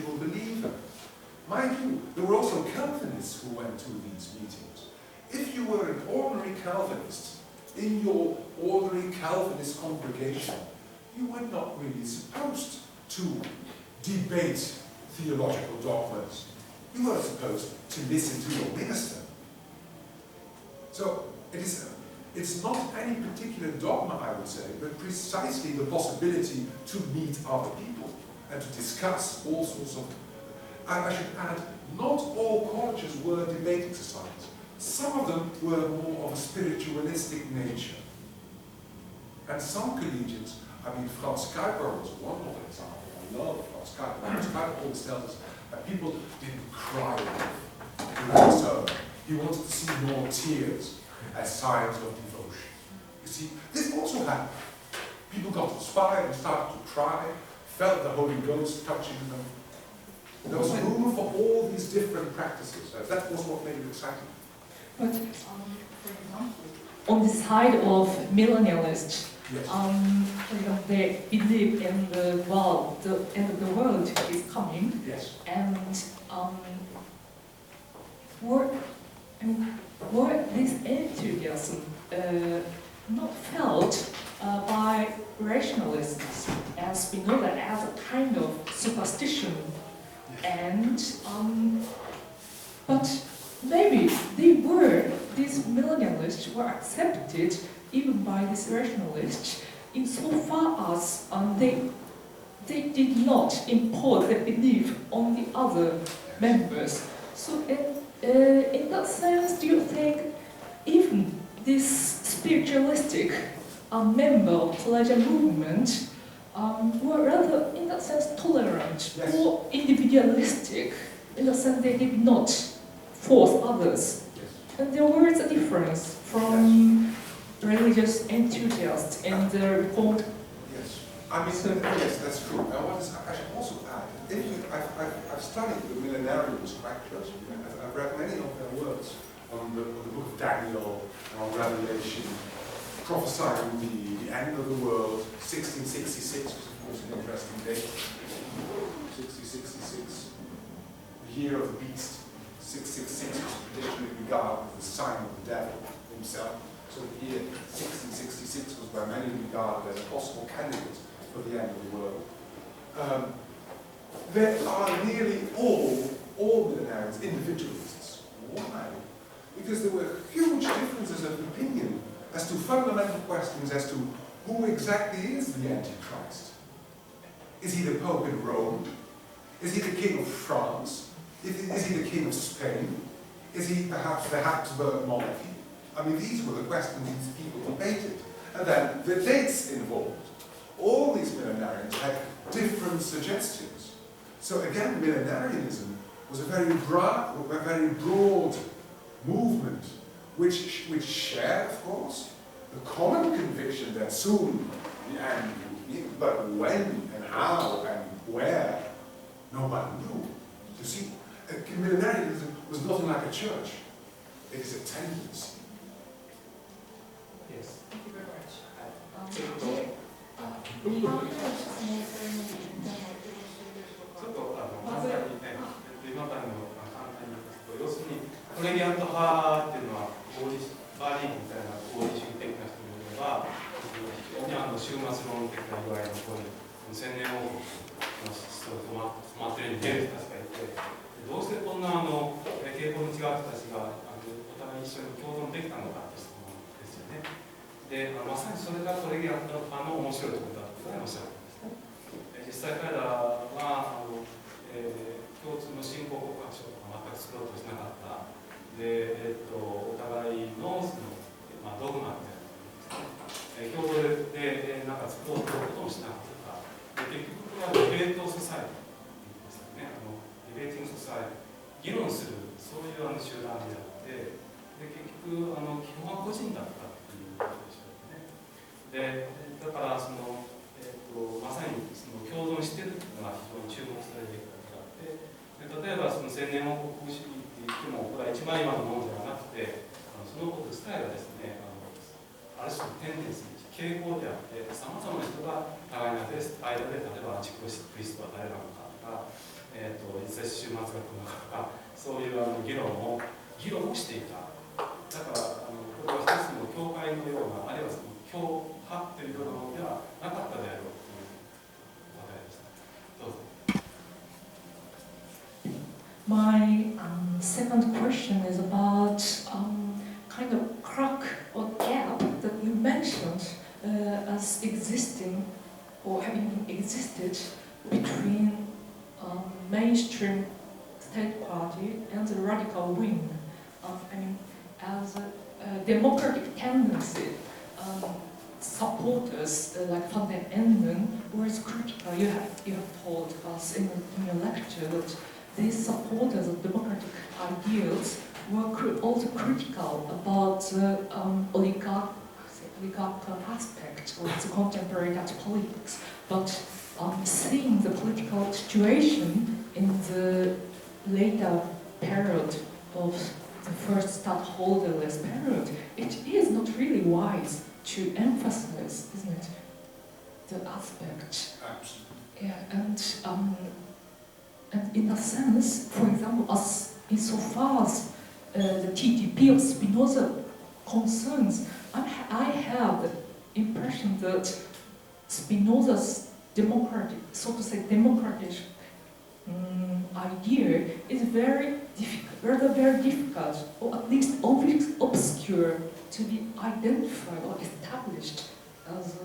individual believer. Mind you, there were also Calvinists who went to these meetings. If you were an ordinary Calvinist in your ordinary Calvinist congregation, you were not really supposed to debate theological dogmas. You were supposed to listen to your minister. So it's not any particular dogma, I would say, but precisely the possibility to meet other people and to discuss all sorts of... And I should add, not all colleges were debating societies. Some of them were more of a spiritualistic nature. And some collegians, I mean, Franz Kuiper was one of example. I love Franz Kuiper. Franz Kuiper always tells us that people didn't cry enough. So he wanted to see more tears as signs of devotion. You see, this also happened. People got inspired and started to cry, felt the Holy Ghost touching them. There was room for all these different practices. That was what made it exciting. But, for example, on the side of millennialists, yes. They believe in the world, the end of the world is coming, yes. And were this enthusiasm not felt by rationalists as Spinoza as a kind of superstition? And but maybe these millennialists were accepted even by these rationalists insofar as they did not impose their belief on the other members. So in that sense, do you think even this spiritualistic member of the Collegian movement were rather, in that sense, tolerant yes. or individualistic, in the sense they did not force others? Yes. And there was a difference from religious enthusiasts in the Reformed. Yes, I mean, yes, that's true. Now, I should also add, I've studied the millenarians quite closely. I've read many of their works on the book of Daniel, on Revelation, prophesying the end of the world. 1666 was, of course, an interesting date. 1666, the year of the beast. 666 was traditionally regarded as the sign of the devil himself. So the year 1666 was by many regarded as a possible candidate for the end of the world. There are nearly all millenarians individualists. Why? Because there were huge differences of opinion as to fundamental questions as to who exactly is the Antichrist. Is he the Pope in Rome? Is he the King of France? Is he the King of Spain? Is he perhaps the Habsburg monarchy? I mean, these were the questions these people debated. And then the dates involved. All these millenarians had different suggestions. So again, millenarianism was a very broad movement, which shared, of course, the common conviction that soon the end would be, but when and how and where, nobody knew. You see, millenarianism was nothing like a church. It is a tendency. Yes. Thank you very much. 今からの簡単に言いますと、要するにコレギアント派っていうのはバーリーみたいな合理主義的な人もいれば、非常に終末論的な具合のこういう千年王国の思想に止まっている人たちがいて、どうしてこんな傾向の違う人たちがお互い一緒に共存できたのかという質問ですよね。で、まさにそれがコレギアント派の面白いところだというふうにおっしゃるんですね。実際彼らは共通の信仰告白書とか全く作ろうとしなかった。で、お互いのドグマみたいな共同でなんか作ろうということもしなかった。で、結局これはデベートソサイティですよね。デベーティングソサイティ、議論するそういう集団であって、で結局基本は個人だったっていうことでしょうね。で、だからまさに共存しているというのが非常に注目されている。例えばその千年王国主義って言っても、これは一枚岩のものではなくて、そのこと自体がですね、ある種のテンデンス、傾向であって、さまざまな人が互いの間で、例えばアンチクリストは誰なのかとか、学の中がそういう議論をしていた。だからこれは一つの教会のようなあるいはその教派というようなものではなかったであろうという話題でした。どうぞ。My second question is about kind of crack or gap that you mentioned as existing or having existed between mainstream state party and the radical wing. I mean, as a democratic tendency, supporters like Van den Enden was critical. You have told us in your lecture that these supporters of democratic ideals were also critical about the oligarchical aspect of the contemporary Dutch politics. But seeing the political situation in the later period of the first stadtholderless period, it is not really wise to emphasize, isn't it, the aspect. Absolutely. Yeah, and in a sense, for example, as insofar as the TTP of Spinoza concerns, I have the impression that Spinoza's democratic, so to say, democratic idea is very difficult, or at least obscure, to be identified or established as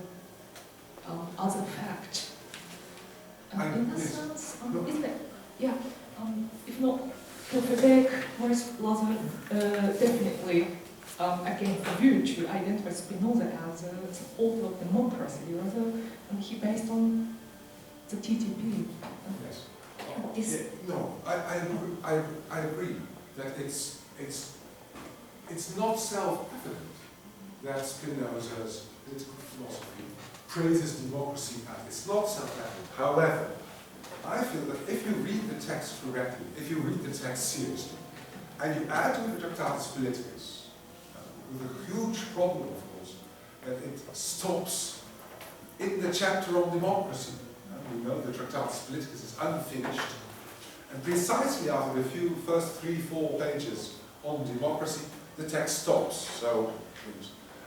a fact. In a sense, isn't it? Yeah. If not, Prof. Beck was rather definitely against the view to identify Spinoza as a supporter of democracy, rather, and he based on the TTP. Yes. No, I agree that it's not self-evident that Spinoza's political philosophy praises democracy as it's not self-evident. However, I feel that if you read the text correctly, if you read the text seriously, and you add to the Tractatus Politicus, with a huge problem, of course, that it stops in the chapter on democracy. We know the Tractatus Politicus is unfinished, and precisely after the first 3-4 pages on democracy, the text stops. So,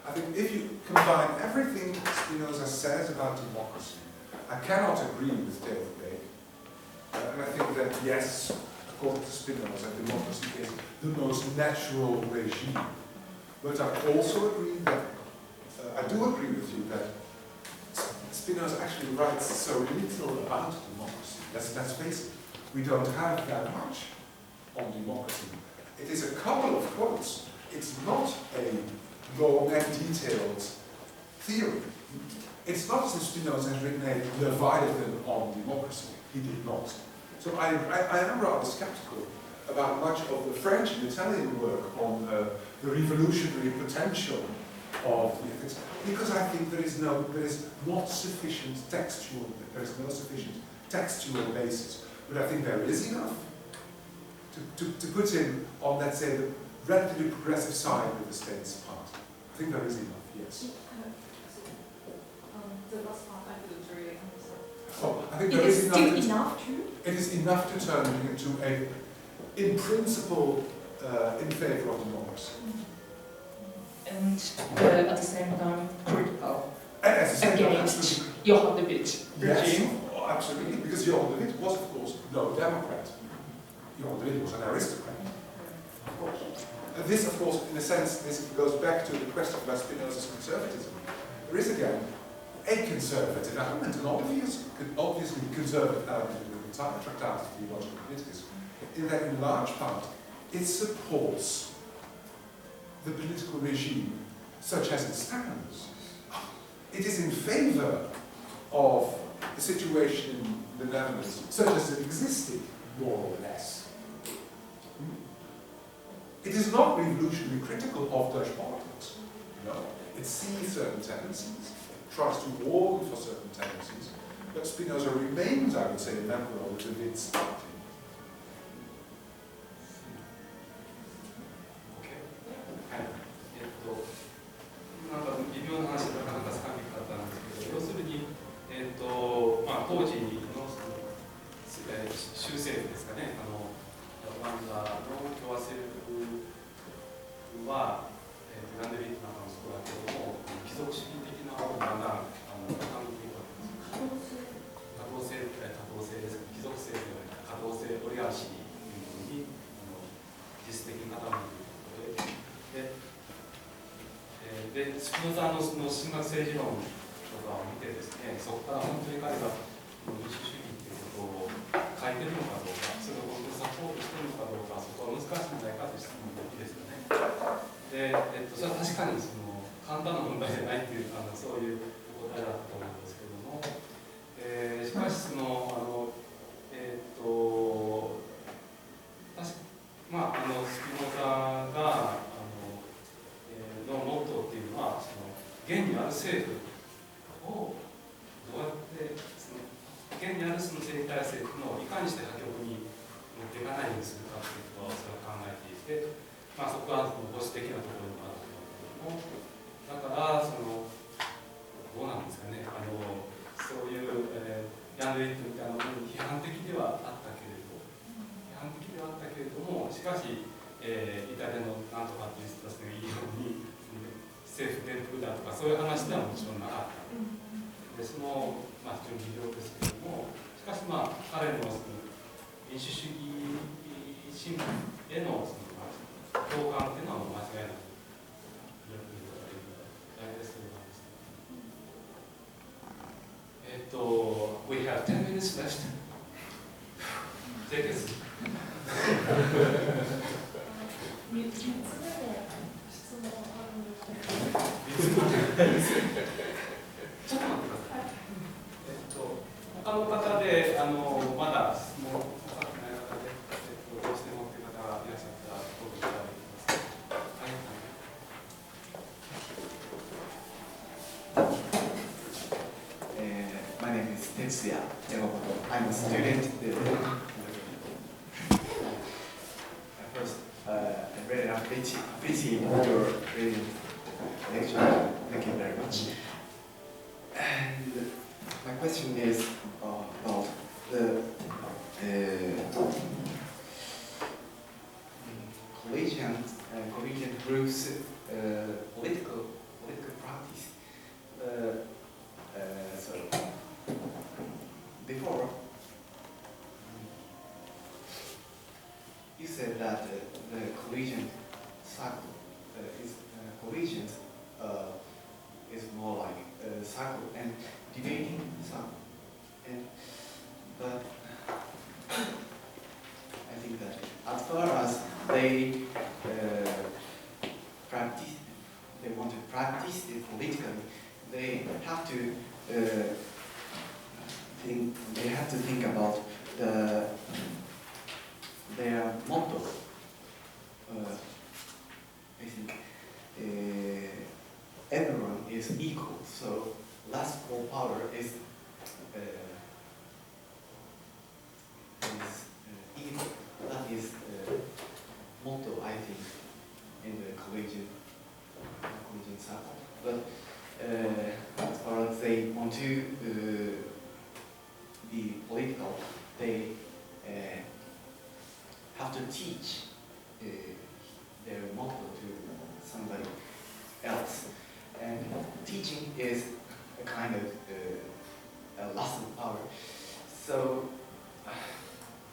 I think if you combine everything Spinoza says about democracy, I cannot agree with David Bake. And I think that, yes, according to Spinoza, democracy is the most natural regime. But I also agree that, I do agree with you that Spinoza actually writes so little about democracy. Let's face it, we don't have that much on democracy. It is a couple of quotes. It's not a long and detailed theory. It's not as if Spinoza has written a Leviathan on democracy. He did not. So I am rather skeptical about much of the French and Italian work on the revolutionary potential of the ethics, because I think there is not sufficient textual, basis. But I think there is enough to put in on, let's say, the relatively progressive side of the state's part. I think there is enough, yes. The last part I couldn't really understand. Oh, I think there is enough to? It is enough to turn it into a, in principle, in favor of democracy. And at the same time, critical And at the same time, against Johann de Witt regime. Yes, absolutely, because Johann de Witt was, of course, no Democrat. Johann de Witt was an aristocrat, of course. And this, of course, in a sense, this goes back to the question about Spinoza's conservatism. There is, again, a conservative element, an obviously conservative element in the entire Tractatus Politicus, in that, in large part, it supports the political regime such as it stands. It is in favor of the situation in the Netherlands such as it existed, more or less. It is not revolutionary critical of Dutch politics. No. It sees certain tendencies, tries to warn for certain tendencies, but Spinoza remains, I would say, a member of the De Witt's party.なんか微妙な話でなかなかつかみにくかったんですけど、要するに、当時の州政府ですかね、オランダの共和政府は、ランデリットなんかもそうだけども、貴族主義的な方をだんだん傾いていくわけです。多動性ですけど、貴族性ではない、多動性、オリガルシーというものに実質的に傾いていくということで、スピノザの神学政治論とかを見てですね、そこから本当に彼が民主主義ということを書いてるのかどうか、それを本当にサポートしてるのかどうか、そこは難しいんじゃないかという質問が大きいですよね。で、それは確かに簡単な問題じゃないという、そういう答えだったと思うんですけれども、しかしまあ、スピノザがのモットーっていうのは、現にある政府をどうやって現にあるその政体制のいかにして破局に持っていかないようにするかということをそれは考えていて、まあ、そこは保守的なところにもあると思うけれども、だからどうなんですかね、そういう、ヤンデリットみたいなものに批判的ではあったけれども、しかし、イタリアのなんとかっていう人たちが言うように政府転覆だとかそういう話ではもちろんなかった。でまあ、非常に微妙ですけれども、しかし、まあ、彼の民主主義新聞への共感というのは間違いなくWe have 10 minutes left. Take it. 3つ目の質問あるんですけど。ちょっと待ってください。他の方でまだ質問されてない方で、どうしてもという方がいらっしゃったらどうぞいただいてください。My name is Tetsuya Yamamoto. I'm a student. First, I really appreciate your lecture. Thank you very much. And my question is about the collegiate groups' political practice. So before you said that the collegiate cycle is more like a cycle and debating cycle, but I think that as far as they want to practice it politically, they have to think about their motto. I think everyone is equal, so last for power is equal. That is the motto, I think, in the collegiate circle. But as far as they want to be political, they have to teach their motto to somebody else. And teaching is a kind of a loss of power. So,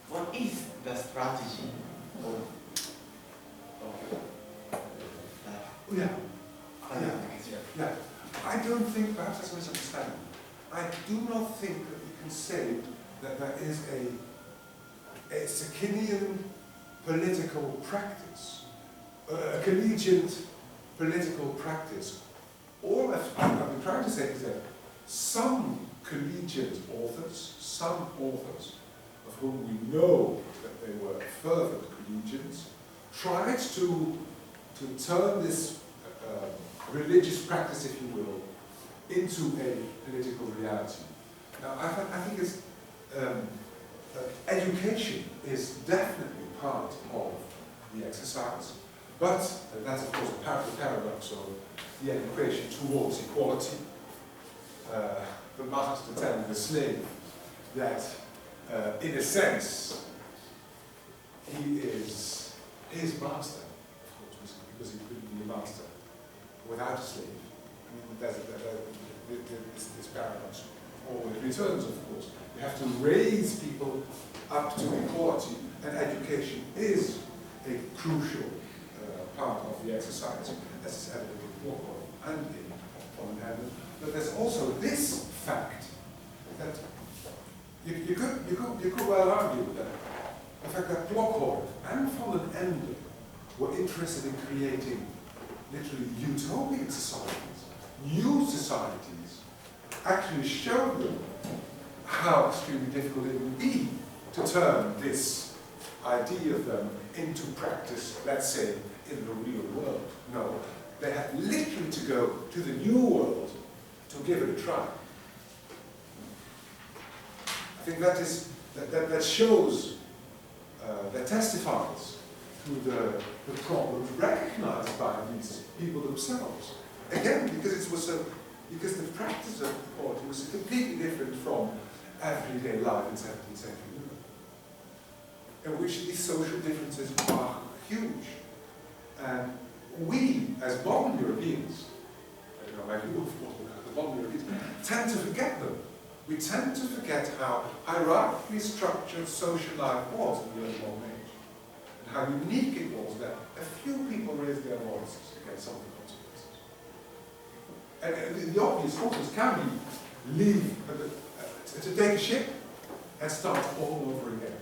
what is the strategy of that? Yeah. Yeah. I don't think, perhaps that's a misunderstanding. I do not think that we can say that there is a Socinian political practice, a collegiate political practice. All I've been trying to say is that some collegiate authors, some authors of whom we know that they were fervent collegians, tried to turn this religious practice, if you will, into a political reality. Now, I think it's, education is definitely part of the exercise, but that's of course the paradox of the education towards equality. The master telling the slave that in a sense, he is his master, of course, because he couldn't be a master without a slave. I mean, there's this paradox always returns, of course. You have to raise people up to equality, and education is a crucial part of the exercise, as is evident in Walker and in Von Hamlet. But there's also this fact that you could well argue that the fact that Blockholt and von den Ende were interested in creating literally utopian societies, new societies, actually showed them how extremely difficult it would be to turn this idea of them into practice, let's say, in the real world. No, they had literally to go to the new world to give it a try. I think that shows, that testifies to the problems recognized by these people themselves. Again, because the practice of equality was completely different from everyday life in 17th century Europe, in which these social differences are huge. And we, as modern Europeans, I don't know my view of the modern Europeans, tend to forget them. We tend to forget how hierarchically structured social life was in the early modern age, and how unique it was that a few people raised their voices against some of the consequences. And the obvious consequence can be leave, to take a ship and start all over again.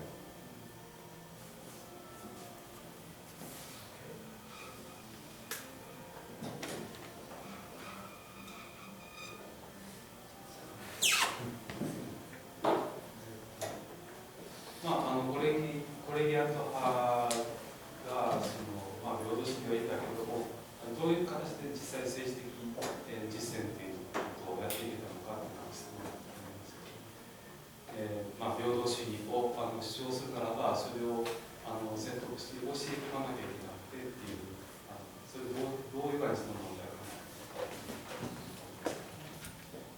コレギアント派が平等主義はいいんだけれども、どういう形で実際政治的実践ということをやっていけたのかという質問があります。平等主義を主張するならば、それを説得して教えていかなきゃいけなくてっていう、それどういう感じの問題かな。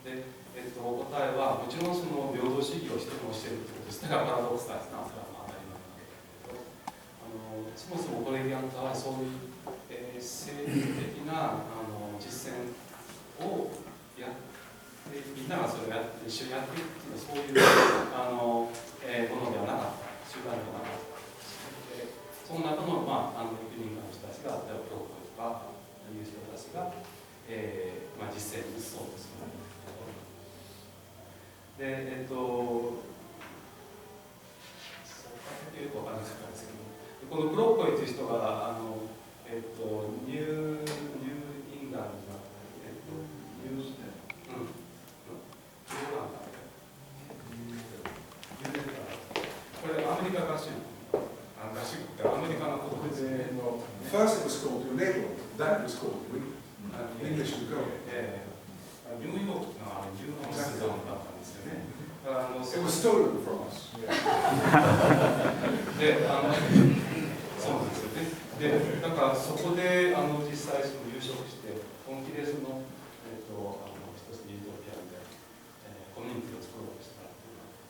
で、答えはもちろんその平等主義を人に教えるということです。だからパラドックスなスタンスが当たり前なんだけど、そもそもコレギアントはそういう、政治的な実践をやってみんながそれをやって一緒にやっていくっていうそういうものではなかった、集団ではなかった。その中の6人の人たちが、例えば教皇とかいう人たちが、実践に移そうとする。で、そうよくわからなかったんですけど、このクロッコイという人がニューイングランドだったり、これアメリカ合衆ってアメリカのことですね。First it was called New Netherlands, then it was called English to go. ニューヨークがニューアムステルダムだったんですよね。It was stolen from us. で、そうなんですよね。で、だからそこで実際その優勝して本気でその一つのユートピアンでコミュニティを作ろうとしたっていうのは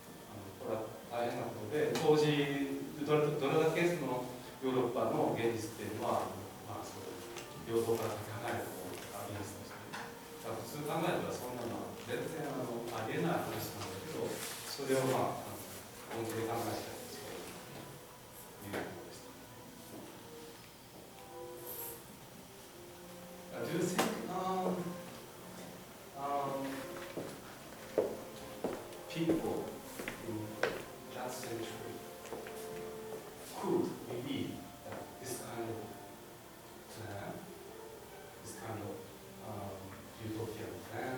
これは大変なことで、当時どれだけそのヨーロッパの現実っていうのはそう平等からかけ離れたものが現実として、だから普通考えたらそんなのは全然ありえない話なんだけど、それを本気で考えたりそういうことです。Do you think people in that century could believe that this kind of plan, this kind of utopian plan,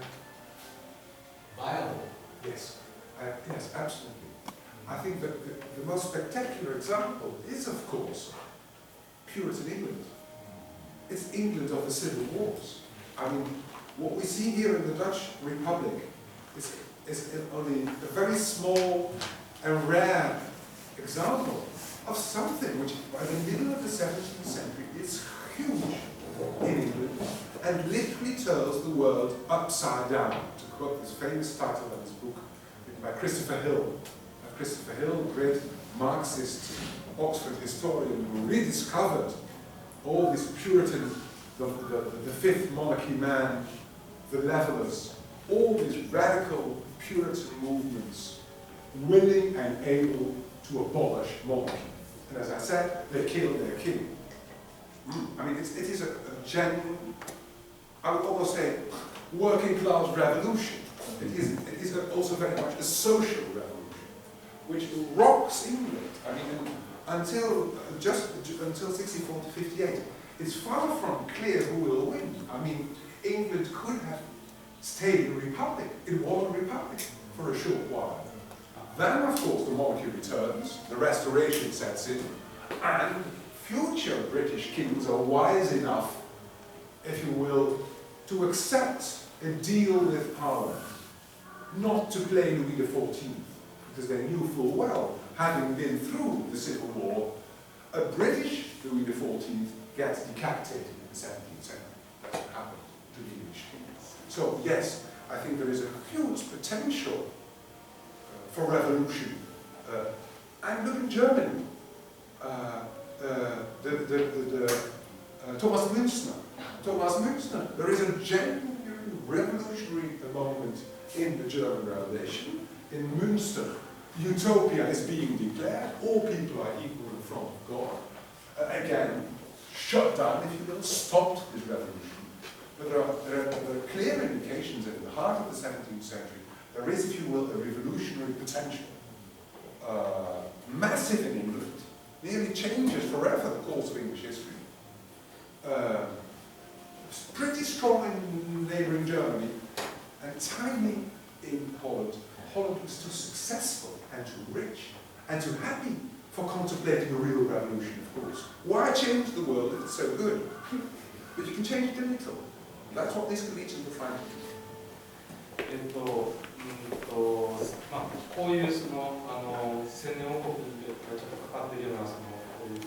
viable? Yes, yes, absolutely. I think that the most spectacular example is, of course, Puritan England. It's England of the Civil Wars. I mean, what we see here in the Dutch Republic is only a very small and rare example of something which, by the middle of the 17th century, is huge in England and literally turns the world upside down. To quote this famous title of his book written by Christopher Hill, Christopher Hill, great Marxist Oxford historian, who rediscovered all this Puritan, the fifth monarchy man, the Levellers, all these radical Puritan movements, willing and able to abolish monarchy. And as I said, they killed their king. I mean, it is a genuine, I would almost say, working class revolution. It is also very much a social revolution, which rocks England. I mean, until 64 to 58, it's far from clear who will win. I mean, England could have stayed a republic. It was a republic for a short while. Then, of course, the monarchy returns, the restoration sets in, and future British kings are wise enough, if you will, to accept a deal with Parliament, not to play Louis XIV, because they knew full well, having been through the Civil War, a British Louis XIV gets decapitated in the 17th century. That's what happened to the English kings. So yes, I think there is a huge potential for revolution. And look in Germany. Thomas Münster. There is a genuine revolutionary moment in the German Revolution. In Münster, utopia is being declared. All people are equal in front of God. Again, shut down, if you will, stopped this revolution. But there are clear indications that in the heart of the 17th century, there is, if you will, a revolutionary potential. Massive in England, nearly changes forever the course of English history. Pretty strong in neighbouring Germany, and tiny in Holland. Holland was too successful and too rich and too happy for contemplating a real revolution, of course. Why change the world if it's so good? But you can change it a little. That's what these Collegians were trying to do. こういう千年王国にちょっとかかっているようなこういう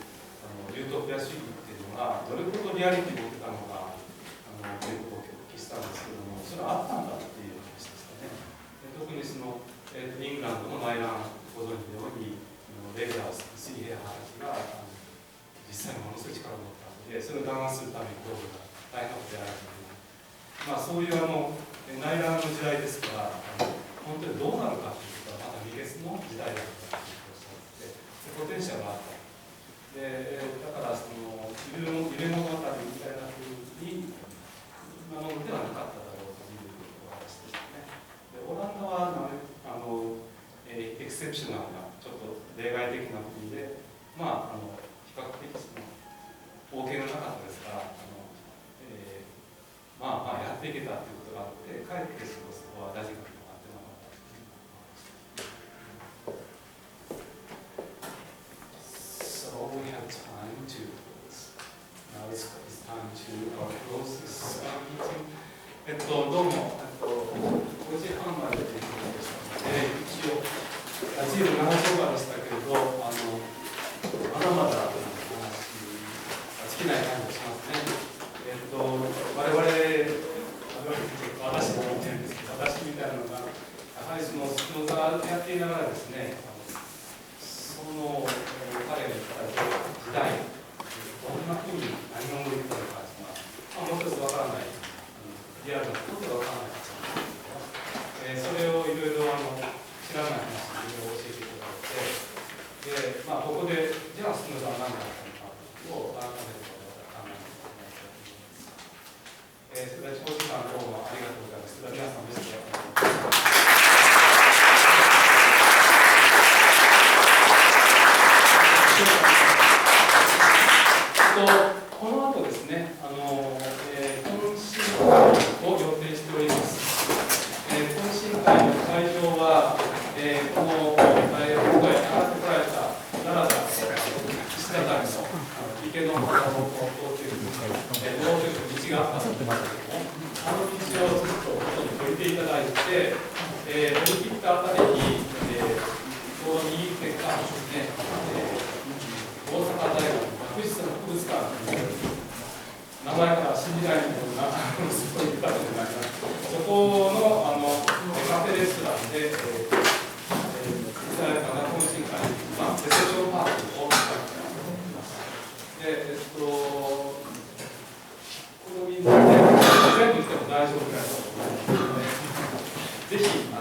ユートピア主義っていうのがどれほどリアリティを持ってたのかということをお聞きしたんですけども、それはあったんだっていう話ですかね。特にイングランドの内乱ご存知のようにレーダー水兵派が実際にものすごい力を持ったので、それを弾圧するために工事が大変なことやられている。まあそういう内乱の時代ですから、本当にどうなるかということはまだ未決の時代だったということをおっしゃって、ポテンシャルがあった。でだから夢物語みたいなふうに今のではなかっただろうというお話でしたね。でオランダはエクセプショナルなちょっと例外的な国で、まあ比較的王権がなかったですから。まあやっていけたということがあって、帰ってそこは大事なことがあってなかった。So we have time to now it's time to close this meeting. どうも5時半までということでしたので、一応随分長丁場でしたけれど、まだまだ話尽きない感じがしますね。我々私も思ってるんですけど、私みたいなのがやはりスピノザやっていながらですね、彼が言った時代どんなふうに何を言ったのかというのは、もう一つわからないリアルなことでわからないそれをいろいろ知らない話にいろいろ教えていただいて、でここでじゃあスピノザは何だったのかを改めてそれでは長時間どうもありがとうございます。それでは皆さんですね。この後ですね、懇親会を予定しております。懇親会の会場は、この今回上がってこられた奈良田岸田谷の池の中を通っている道があったんですけども、あの道をずっと降りていただいて、降り切ったあたりに、ちょうど右手側ですね、大阪大学の学術博物館という名前から信じられないようなすごい場所になります。そこのカフェレストランで、いただいたなと思っています。で、この人数で全部言っても大丈夫だと思うので、ぜひ